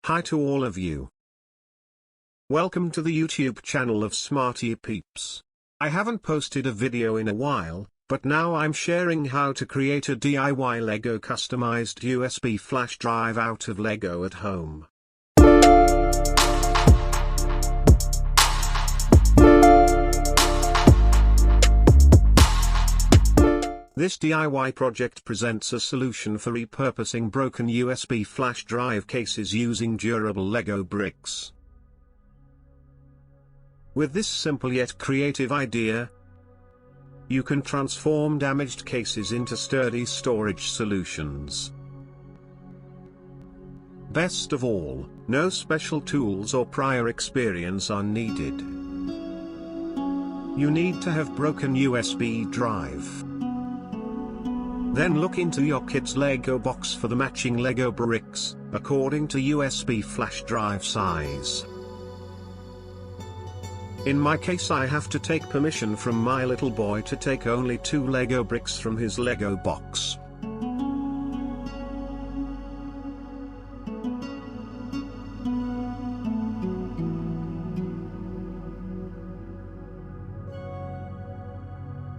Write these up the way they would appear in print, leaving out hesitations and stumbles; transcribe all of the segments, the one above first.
Hi to all of you. Welcome to the YouTube channel of Smarty Peeps. I haven't posted a video in a while, but now I'm sharing how to create a DIY Lego customized USB flash drive out of Lego at home. This DIY project presents a solution for repurposing broken USB flash drive cases using durable Lego bricks. With this simple yet creative idea, you can transform damaged cases into sturdy storage solutions. Best of all, no special tools or prior experience are needed. You need to have broken USB drive. Then look into your kid's Lego box for the matching Lego bricks, according to USB flash drive size. In my case, I have to take permission from my little boy to take only 2 Lego bricks from his Lego box.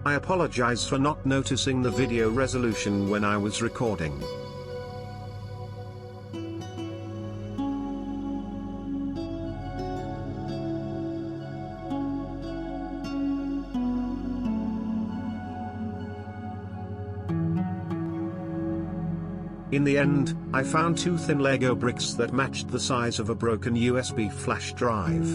I apologize for not noticing the video resolution when I was recording. In the end, I found 2 thin Lego bricks that matched the size of a broken USB flash drive.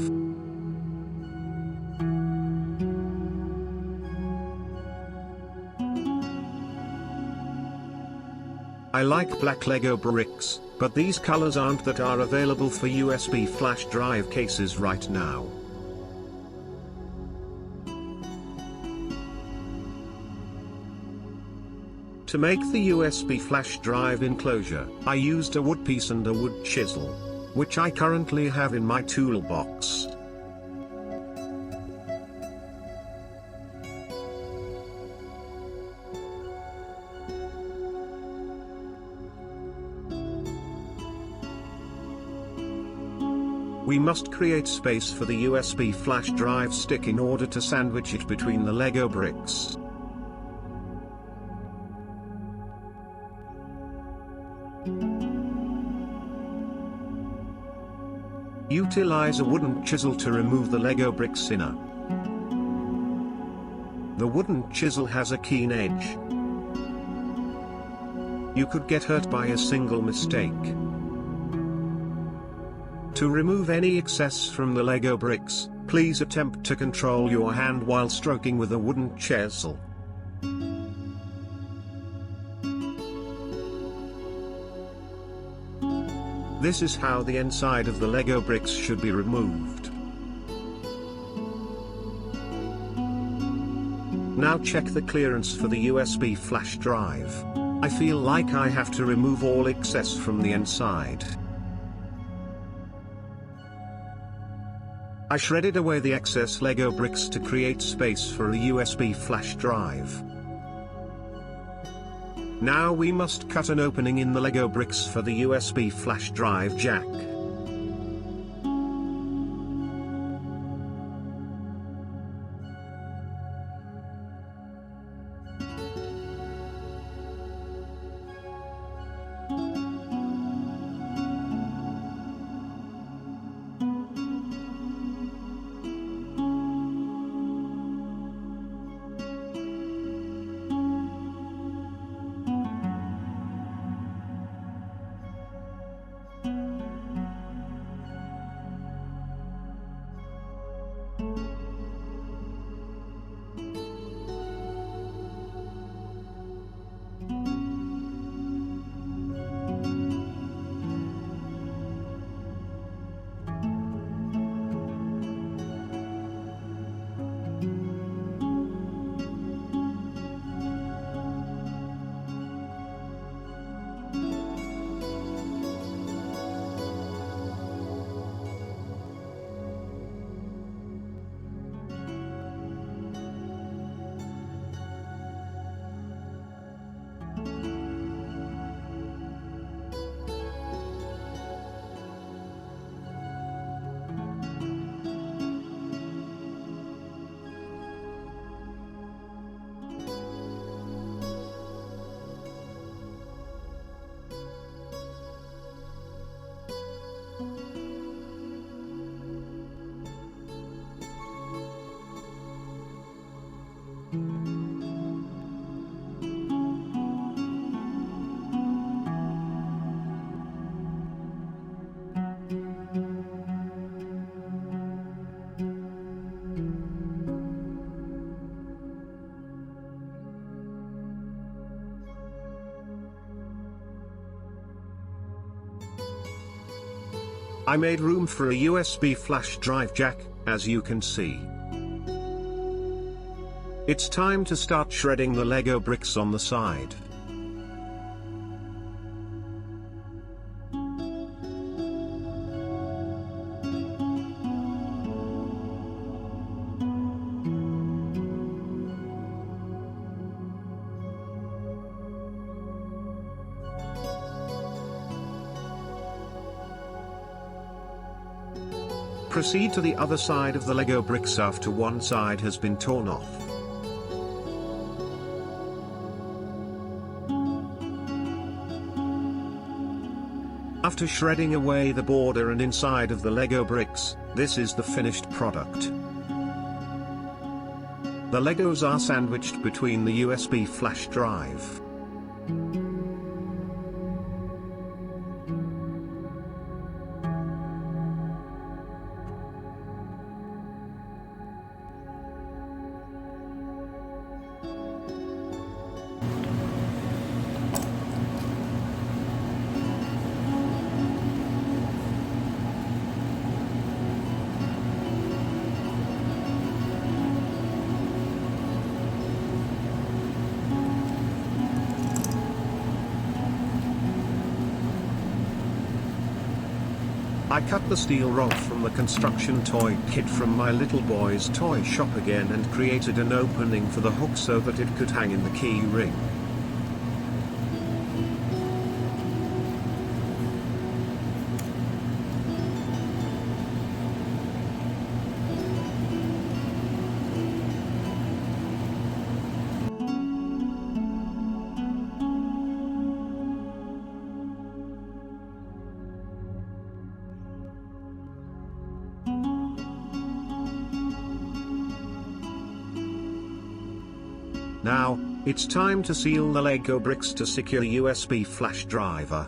I like black Lego bricks, but these colors aren't that are available for USB flash drive cases right now. To make the USB flash drive enclosure, I used a wood piece and a wood chisel, which I currently have in my toolbox. We must create space for the USB flash drive stick in order to sandwich it between the Lego bricks. Utilize a wooden chisel to remove the Lego bricks inner. The wooden chisel has a keen edge. You could get hurt by a single mistake. To remove any excess from the Lego bricks, please attempt to control your hand while stroking with a wooden chisel. This is how the inside of the Lego bricks should be removed. Now check the clearance for the USB flash drive. I feel like I have to remove all excess from the inside. I shredded away the excess Lego bricks to create space for a USB flash drive. Now we must cut an opening in the Lego bricks for the USB flash drive jack. I made room for a USB flash drive jack, as you can see. It's time to start shredding the Lego bricks on the side. Proceed to the other side of the Lego bricks after one side has been torn off. After shredding away the border and inside of the Lego bricks, this is the finished product. The Legos are sandwiched between the USB flash drive. I cut the steel rod from the construction toy kit from my little boy's toy shop again and created an opening for the hook so that it could hang in the key ring. Now, it's time to seal the Lego bricks to secure USB flash driver.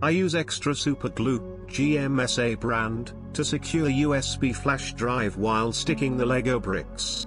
I use extra super glue, GMSA brand, to secure USB flash drive while sticking the Lego bricks.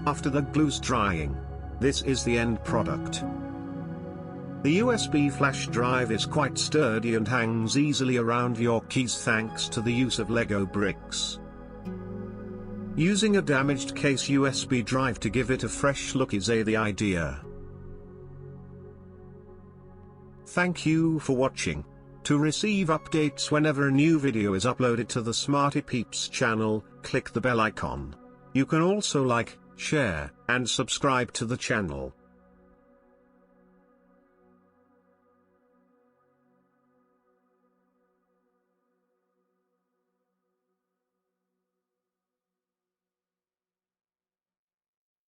After the glue's drying, this is the end product. The USB flash drive is quite sturdy and hangs easily around your keys thanks to the use of Lego bricks. Using a damaged case USB drive to give it a fresh look is the idea. Thank you for watching. To receive updates whenever a new video is uploaded to the Smarty Peeps channel, click the bell icon. You can also like, share, and subscribe to the channel.